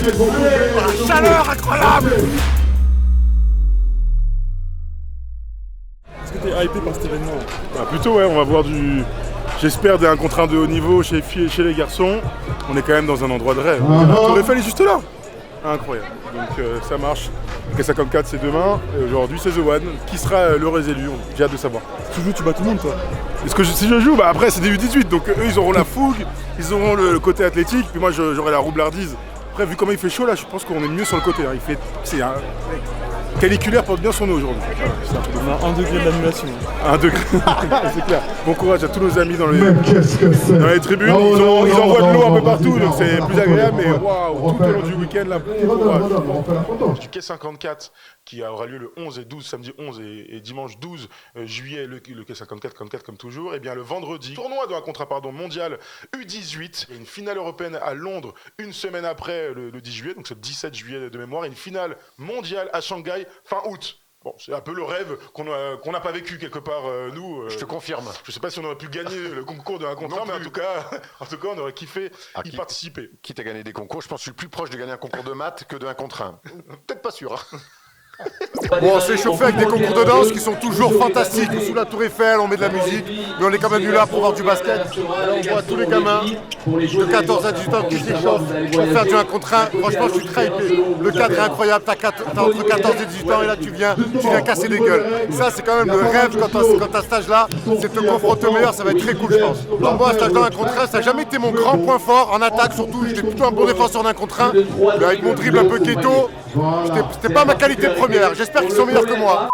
Chaleur incroyable. Est-ce que t'es hypé par cet événement? Plutôt ouais, on va voir j'espère des 1 contre 1 de haut niveau chez les filles et chez les garçons. On est quand même dans un endroit de rêve. La Tour Eiffel est juste là. Incroyable. Donc ça marche. Le K54 c'est demain et aujourd'hui c'est The One. Qui sera l'heureux élu? J'ai hâte de savoir. Si tu joues, tu bats tout le monde toi. Si je joue, après c'est des U18, donc eux ils auront la fougue, ils auront le côté athlétique, puis moi j'aurai la roublardise. Après vu comment il fait chaud là, je pense qu'on est mieux sur le côté. C'est un caniculaire porte bien son eau aujourd'hui. Voilà, on a 1 degré de l'annulation. 1 degré, c'est clair. Bon courage à tous nos amis dans les tribunes. Ils envoient de l'eau un peu partout, donc c'est plus agréable, mais waouh, tout au long du week-end là, bon courage. Du K54 qui aura lieu le 11 et 12, samedi 11 et dimanche 12 juillet, le K54 comme toujours, et bien le vendredi, tournoi de un contrat mondial U18, il y a une finale européenne à Londres une semaine après le 10 juillet, donc c'est le 17 juillet de mémoire, et une finale mondiale à Shanghai fin août. Bon, c'est un peu le rêve qu'on n'a pas vécu quelque part, nous. Je te confirme. Je sais pas si on aurait pu gagner le concours de un contre un, mais en tout cas, on aurait kiffé y participer. Quitte à gagner des concours, je pense que je suis plus proche de gagner un concours de maths que de un contre un. Peut-être pas sûr. Bon, on s'est chauffé avec des concours de danse qui sont toujours fantastiques. Sous la Tour Eiffel, on met de la musique, mais on est quand même venu là pour voir du basket. Là, on voit tous les gamins de 14 à 18 ans qui s'échauffent pour faire du 1 contre 1. Franchement, je suis très hypé. Le cadre est incroyable. T'as entre 14 et 18 ans et là, tu viens casser des gueules. Ça, c'est quand même le rêve quand t'as cet âge-là. C'est te confronter au meilleur, ça va être très cool, je pense. Alors moi, cet âge-là, 1 contre 1, ça n'a jamais été mon grand point fort en attaque, surtout. J'étais plutôt un bon défenseur d'1 contre 1. Mais avec mon dribble un peu keto, c'était pas ma qualité première. J'espère qu'ils sont meilleurs que moi.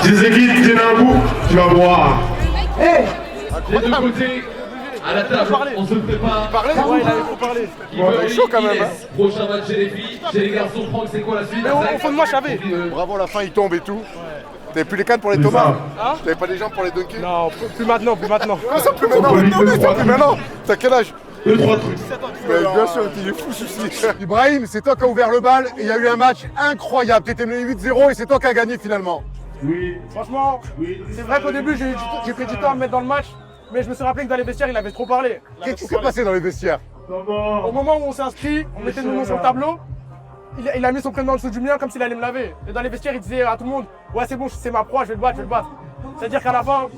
Des équipes, tiens un bout, tu vas voir. Les deux côtés, à la table, on se prépare. Ouais, il avait trop parlé. Il est chaud quand même. Prochain match chez les filles, chez les garçons, Franck, c'est quoi la suite? Mais au fond de moi, je savais. Bravo, la fin, il tombe et tout. T'avais plus les cannes pour les tomates? T'avais pas les jambes pour les dunker? Non, plus maintenant. Comment ça, plus maintenant? T'as quel âge? 2-3 trucs. Bien sûr, il est fou celui-ci. Ibrahim, c'est toi qui as ouvert le bal et il y a eu un match incroyable. T'étais mené 8-0 et c'est toi qui as gagné finalement. Oui. Franchement, c'est vrai qu'au début, j'ai pris du temps à me mettre dans le match, mais je me suis rappelé que dans les vestiaires, il avait trop parlé. Qu'est-ce qui s'est passé dans les vestiaires? Au moment où on s'est inscrit, on mettait nos noms sur le tableau, il a mis son prénom en dessous du mien comme s'il allait me laver. Et dans les vestiaires, il disait à tout le monde, ouais, c'est bon, c'est ma proie, je vais le battre. C'est-à-dire qu'à la fin,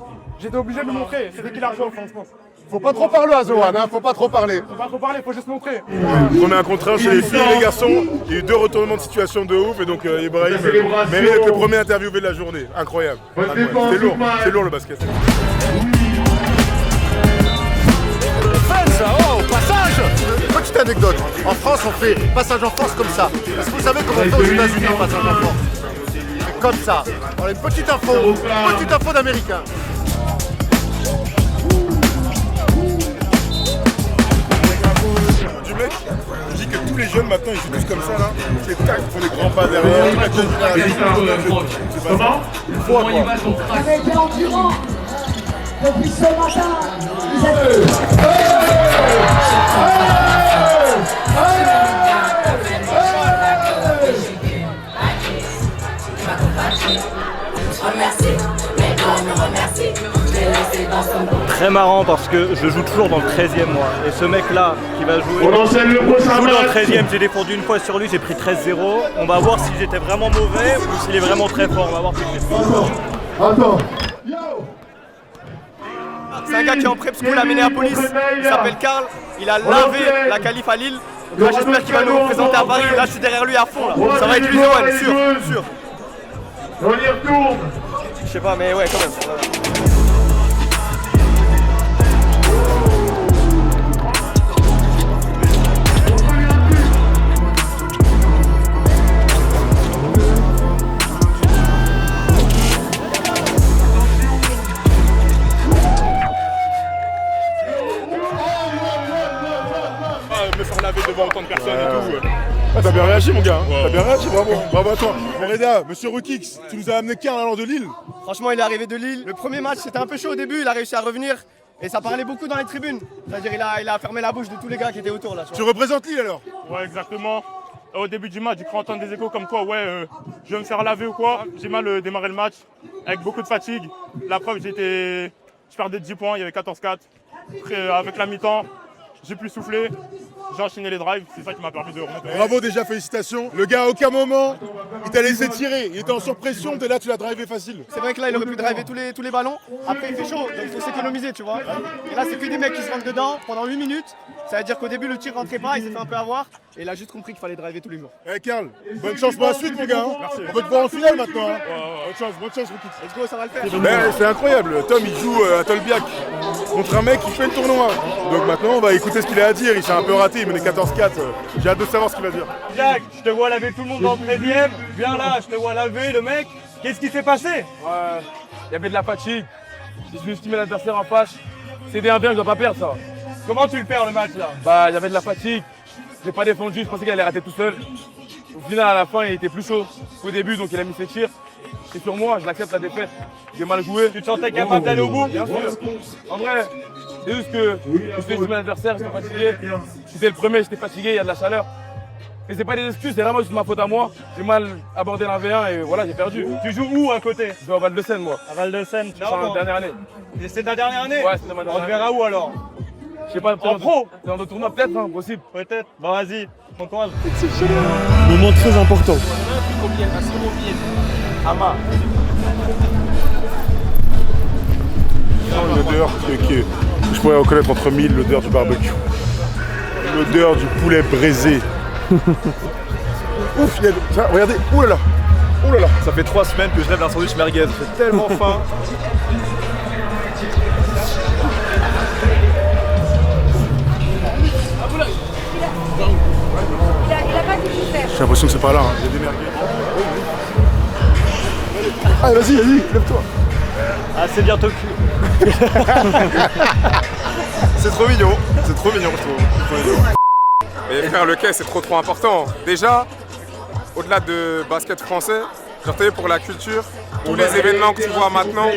j'étais obligé de le montrer. C'était qui l'argent, franchement. Faut pas trop parler à Zohan, hein, faut pas trop parler. Faut juste montrer. On est un contre 1 chez les filles et les garçons. Il y a eu 2 retournements de situation de ouf et donc Ibrahim mérite d'être le premier interviewé de la journée. Incroyable. C'est lourd le basket. Passage! Petite anecdote, en France on fait passage en force comme ça. Est-ce que vous savez comment on fait aux États-Unis un passage en force? C'est comme ça. Voilà une petite info d'américain. Du mec, je dis que tous les jeunes maintenant ils jouent tous comme ça là. C'est tac, ils font des grands pas derrière. C'est pas ça. Une fois quoi. Vous avez été endurant depuis ce matin. Vous êtes... Très marrant parce que je joue toujours dans le 13e moi. Et ce mec là qui va jouer On enchaîne le prochain dans le match. 13e, j'ai défendu une fois sur lui, j'ai pris 13-0. On va voir si j'étais vraiment mauvais ou s'il est vraiment très fort. On va voir si c'est fort. Attends. C'est un gars qui est en prep school à Minneapolis, il s'appelle Karl, il a lavé la qualif à Lille. Donc là j'espère qu'il va nous représenter à Paris, là je suis derrière lui à fond là. Ça va être lui sûr. On y retourne. Je sais pas mais ouais quand même. Me faire laver devant autant de personnes et tout. t'as bien réagi, mon gars. T'as bien réagi, bravo. Bravo à toi. Bon, Reda, monsieur Rukix, tu nous as amené Karl allant de Lille. Franchement, il est arrivé de Lille. Le premier match, c'était un peu chaud au début. Il a réussi à revenir. Et ça parlait beaucoup dans les tribunes. C'est-à-dire il a fermé la bouche de tous les gars qui étaient autour là. Tu représentes Lille alors? Ouais, exactement. Au début du match, j'ai cru entendre des échos comme quoi, je vais me faire laver ou quoi. J'ai mal démarré le match, avec beaucoup de fatigue. La preuve, je perdais 10 points, il y avait 14-4. Avec la mi-temps, j'ai plus soufflé. J'ai enchaîné les drives, c'est ça qui m'a permis de remonter. Bravo déjà, félicitations. Le gars, à aucun moment, il t'a laissé tirer. Il était en surpression, t'es là, tu l'as drivé facile. C'est vrai que là, il aurait pu driver tous les ballons. Après, il fait chaud, donc il faut s'économiser, tu vois. Et là, c'est que des mecs qui se rentrent dedans pendant 8 minutes. Ça veut dire qu'au début, le tir rentrait pas, il s'est fait un peu avoir. Et il a juste compris qu'il fallait driver tous les jours. Eh Karl, bonne chance pour la suite, mon gars. Merci. On peut te voir en finale maintenant. Hein. Bonne chance, Rukix. Let's go, ça va le faire. C'est incroyable. Tom, il joue à Tolbiac contre un mec qui fait le tournoi. Donc maintenant, on va écouter ce qu'il a à dire. Il s'est un peu raté, il menait 14-4. J'ai hâte de savoir ce qu'il va dire. Jack, je te vois laver tout le monde dans le 13e. Viens là, je te vois laver le mec. Qu'est-ce qui s'est passé? Il y avait de la fatigue. Je suis estimé l'adversaire en face. C'est des 1-1, je dois pas perdre ça. Comment tu le perds le match là? Il y avait de la fatigue. J'ai pas défendu, je pensais qu'il allait rater tout seul. Au final, à la fin, il était plus chaud qu'au début, donc il a mis ses tirs. C'est sur moi, je l'accepte la défaite. J'ai mal joué. Tu te sentais capable d'aller au bout? Bien sûr. En vrai, c'est juste que je suis estimé l'adversaire, ils sont fatigués. J'étais le premier, j'étais fatigué, il y a de la chaleur. Et c'est pas des excuses, c'est vraiment juste ma faute à moi. J'ai mal abordé la V1 et voilà, j'ai perdu. Tu joues où à côté? Je joue à Val-de-Seine, moi. À Val-de-Seine. C'est la dernière année. C'est ta dernière année? Ouais, c'est ma dernière année. On te verra où alors? Je sais pas, en pro? Dans le tournoi peut-être, hein, possible. Peut-être. Bon vas-y, bon courage. Moment très important. Ama. L'odeur je pourrais reconnaître entre mille, l'odeur du barbecue. L'odeur du poulet braisé. Ouf, tiens, regardez, oh là là. Ça fait 3 semaines que je rêve d'un sandwich merguez. J'ai tellement faim. J'ai l'impression que c'est pas là, hein. Il y a des merguez. Allez, vas-y, lève-toi. Ah, c'est bientôt cul. C'est trop mignon, je trouve. Et faire le quai, c'est trop important. Déjà, au-delà de basket français, genre pour la culture, tous les événements que tu vois maintenant,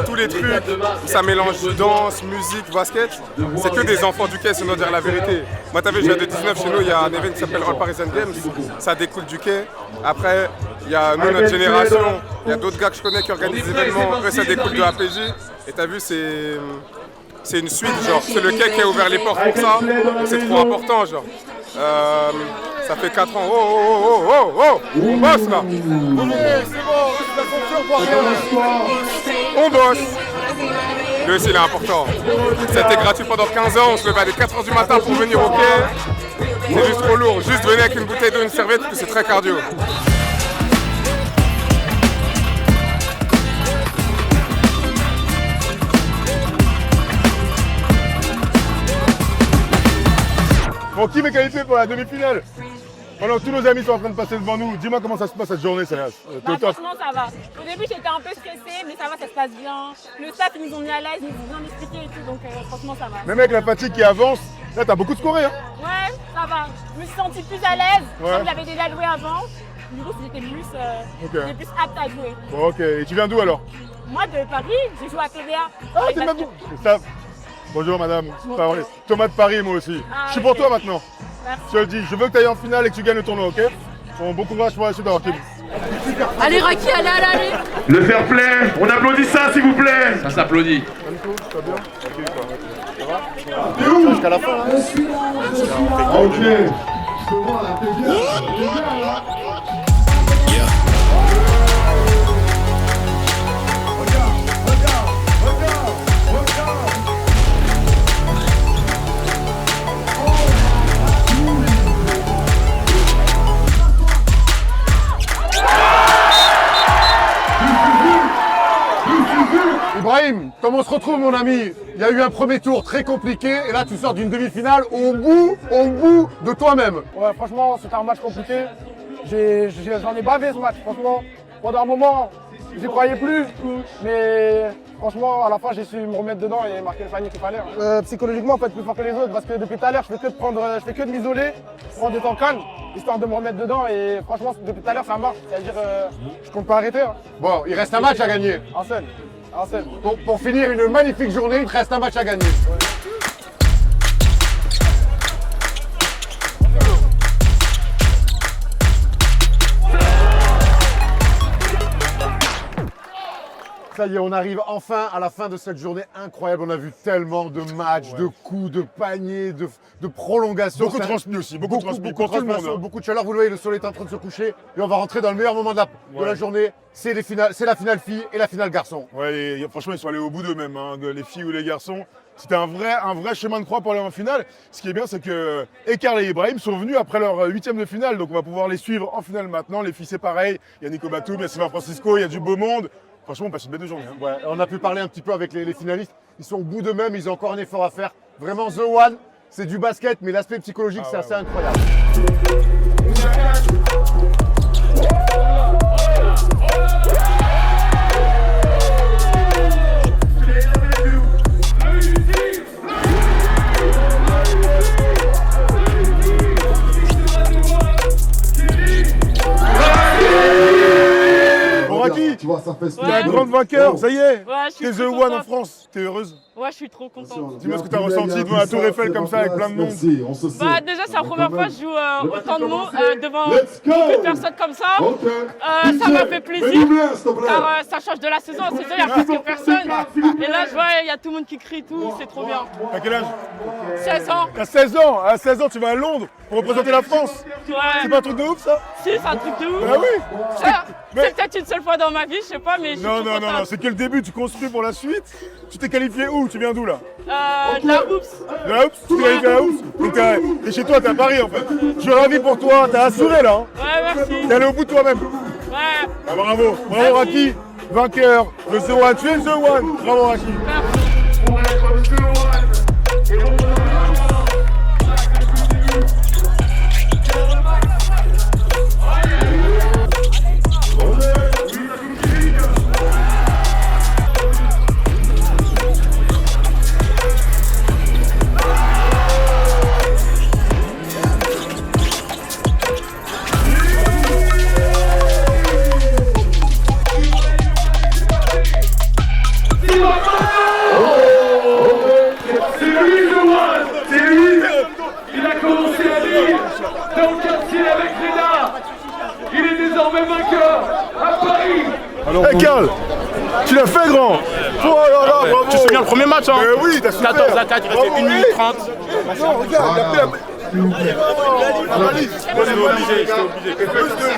tous les trucs où ça mélange danse, musique, basket, c'est que des enfants du quai, si on doit dire la vérité. Moi, t'as vu, je viens de 19, chez nous, il y a un événement qui s'appelle All Parisian Games, ça découle du quai. Après, il y a nous, notre génération, il y a d'autres gars que je connais qui organisent des événements, eux, ça découle de APJ. Et t'as vu, c'est une suite, genre, c'est le quai qui a ouvert les portes pour ça, c'est trop important, genre. Ça fait 4 ans, on bosse là. On bosse. Lui aussi il est important. C'était gratuit pendant 15 ans, on se levait à 4h du matin pour venir au quai. C'est juste trop lourd, juste venir avec une bouteille d'eau, une serviette, parce que c'est très cardio. Bon, qui m'est qualifié pour la demi-finale? Pendant que tous nos amis sont en train de passer devant nous, dis-moi comment ça se passe cette journée, Célas. Franchement, ça va. Au début, j'étais un peu stressée, mais ça va, ça se passe bien. Le staff, ils nous ont mis à l'aise, ils nous ont bien expliqué et tout, donc franchement, ça va. Même avec la fatigue qui avance, là, t'as beaucoup scoré, hein? Ouais, ça va. Je me suis sentie plus à l'aise, Ouais. comme j'avais déjà joué avant. Du coup, j'étais plus apte à jouer. Bon, ok, et tu viens d'où alors? Moi, de Paris, j'ai joué à TVA. Ah, t'es pas d'où? Bonjour madame, Thomas de Paris, moi aussi. Je suis pour toi maintenant. Merci. Je te le dis, je veux que tu ailles en finale et que tu gagnes le tournoi, ok? Bon courage pour la suite d'avoir Kim. Allez, Raki, allez. Le fair play, on applaudit ça s'il vous plaît. Ça s'applaudit. T'es où? Jusqu'à la fin, là. Je suis là. Ok. Ibrahim, comment on se retrouve mon ami? Il y a eu un premier tour très compliqué et là tu sors d'une demi-finale au bout de toi-même. Ouais, franchement, c'était un match compliqué. J'en ai bavé ce match, franchement. Pendant un moment, j'y croyais plus. Mais franchement, à la fin, j'ai su me remettre dedans et marquer le panier qu'il fallait. Psychologiquement, il faut être plus fort que les autres parce que depuis tout à l'heure, je fais que de m'isoler, prendre des temps calmes, histoire de me remettre dedans. Et franchement, depuis tout à l'heure, ça marche. C'est-à-dire, je compte pas arrêter. Hein. Bon, il reste un match à gagner. Un seul. Un seul. Pour finir une magnifique journée, il te reste un match à gagner. Ouais. Ça y est, on arrive enfin à la fin de cette journée incroyable. On a vu tellement de matchs, de coups, de paniers, de prolongations. Beaucoup de transmis aussi, beaucoup de transmis pour tout le monde. Beaucoup de chaleur. Vous le voyez, le soleil est en train de se coucher. Et on va rentrer dans le meilleur moment de la journée. C'est la finale fille et la finale garçon. Ouais, franchement, ils sont allés au bout d'eux-mêmes, hein, les filles ou les garçons. C'était un vrai chemin de croix pour aller en finale. Ce qui est bien, c'est que Karl et Ibrahim sont venus après leur 8e de finale. Donc on va pouvoir les suivre en finale maintenant. Les filles, c'est pareil. Il y a Nico Batum, il y a Sylvain Francisco, il y a du beau monde. Franchement, on passe une belle journée. Hein. Ouais, on a pu parler un petit peu avec les finalistes. Ils sont au bout d'eux-mêmes, ils ont encore un effort à faire. Vraiment, The One, c'est du basket, mais l'aspect psychologique, c'est assez incroyable. Tu vois, ça fait t'es la grande vainqueur, ça y est. Ouais, t'es The One en France, t'es heureuse? Ouais, je suis trop contente. Dis-moi ce que t'as ressenti devant la Tour Eiffel comme ça avec plein de monde. Bah déjà c'est la première fois que je joue autant de monde devant beaucoup de personnes comme ça. Ça m'a fait plaisir car ça change de la saison. En saison il n'y a presque personne. Et là je vois il y a tout le monde qui crie et tout, c'est trop bien. T'as quel âge? 16 ans. T'as 16 ans? À 16 ans tu vas à Londres pour représenter la France. Ouais. C'est pas un truc de ouf ça? Si, c'est un truc de ouf. Ah oui. C'est peut-être une seule fois dans ma vie, je sais pas, mais je suis Non, c'est que le début, tu construis pour la suite. Tu t'es qualifié où? Tu viens d'où là? De la Hoops. De la Hoops? Tu t'es qualifié à la Hoops? Donc t'es chez toi, t'es à Paris en fait. Je suis ravi pour toi, t'as assuré là. Hein. Ouais, merci. T'es allé au bout de toi-même. Ouais. Ah, bravo, bravo Raki, vainqueur, le The One, tu es le The One. Bravo Raki. Hey Karl, tu l'as fait grand. Oh là là, bravo. Tu te souviens le premier match hein? Oui, t'as super. 14 à 4, il restait 1 minute 30. Non, regarde, il a fait J'étais obligé.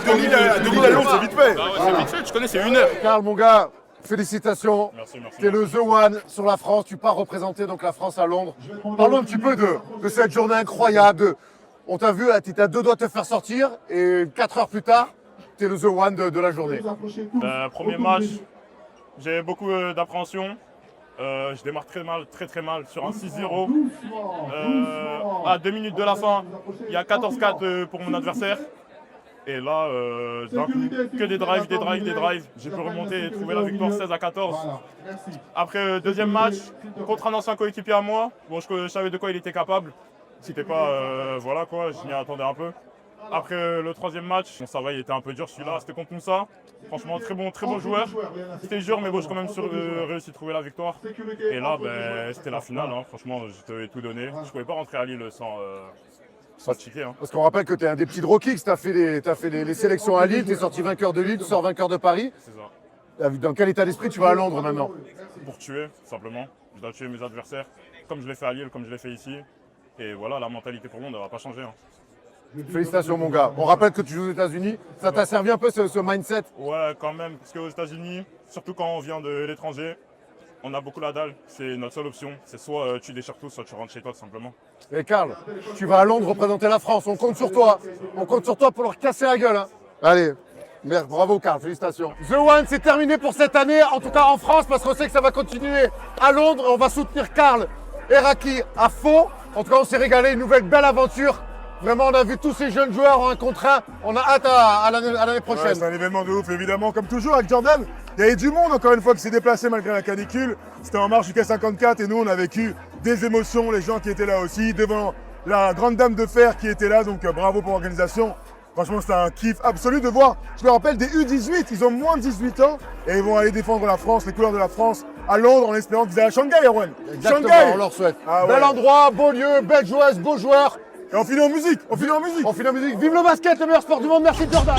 De Lille à Londres, c'est vite fait. C'est vite fait, tu connais, c'est 1 heure. Karl, mon gars, félicitations. Merci. T'es le The One sur la France, tu pars représenter donc la France à Londres. Parlons un petit peu de cette journée incroyable. On t'a vu, t'étais à 2 doigts de te faire sortir et 4 heures plus tard, t'es le The One de la journée. Premier match, j'ai beaucoup d'appréhension. Je démarre très mal sur un 6-0. À 2 minutes de la fin, il y a 14-4 pour mon adversaire. Et là, que des drives. J'ai pu remonter et trouver la victoire 16-14. Après deuxième match, contre un ancien coéquipier à moi, bon, je savais de quoi il était capable. C'était pas, voilà quoi, je m'y attendais un peu. Après le troisième match, ça va, il était un peu dur celui-là, c'était contre Moussa. Franchement, très bon joueur. C'était dur, mais bon, j'ai quand même réussi à trouver la victoire. Et là, c'était la finale, hein. Franchement, je t'avais tout donné. Je pouvais pas rentrer à Lille sans checker. Hein. Parce qu'on rappelle que tu es un des petits Draw Kicks, tu as fait les sélections à Lille, tu es sorti vainqueur de Lille, tu sors vainqueur de Paris. C'est ça. Dans quel état d'esprit tu vas à Londres maintenant? Pour tuer, simplement. Je dois tuer mes adversaires, comme je l'ai fait à Lille, comme je l'ai fait ici. Et voilà, la mentalité pour Londres ne va pas changer. Hein. Félicitations mon gars. On rappelle que tu joues aux États-Unis. Ça t'a servi un peu ce mindset? Ouais, quand même, parce qu'aux États-Unis, surtout quand on vient de l'étranger, on a beaucoup la dalle. C'est notre seule option. C'est soit tu déchires tout, soit tu rentres chez toi tout simplement. Et Karl, tu vas à Londres représenter la France. On compte sur toi. On compte sur toi pour leur casser la gueule. Hein. Allez, merde, bravo Karl, félicitations. The One, c'est terminé pour cette année, en tout cas en France, parce qu'on sait que ça va continuer à Londres. On va soutenir Karl et Raki à fond. En tout cas, on s'est régalé. Une nouvelle belle aventure. Vraiment, on a vu tous ces jeunes joueurs en 1 contre 1. On a hâte à l'année prochaine. Ouais, c'est un événement de ouf, évidemment. Comme toujours avec Jordan, il y avait du monde encore une fois qui s'est déplacé malgré la canicule. C'était en marche du K54 et nous, on a vécu des émotions, les gens qui étaient là aussi, devant la grande dame de fer qui était là. Donc bravo pour l'organisation. Franchement, c'était un kiff absolu de voir. Je me rappelle des U18, ils ont moins de 18 ans et ils vont aller défendre la France, les couleurs de la France à Londres en espérant qu'ils aillent à Shanghai, Erwan. Exactement, Shanghai. on leur souhaite. Ah, Bel ouais. endroit, beau lieu, belle joueuse, beaux joueurs. Et on finit en musique, on finit en musique. On finit en musique. Vive le basket, le meilleur sport du monde. Merci Jordan.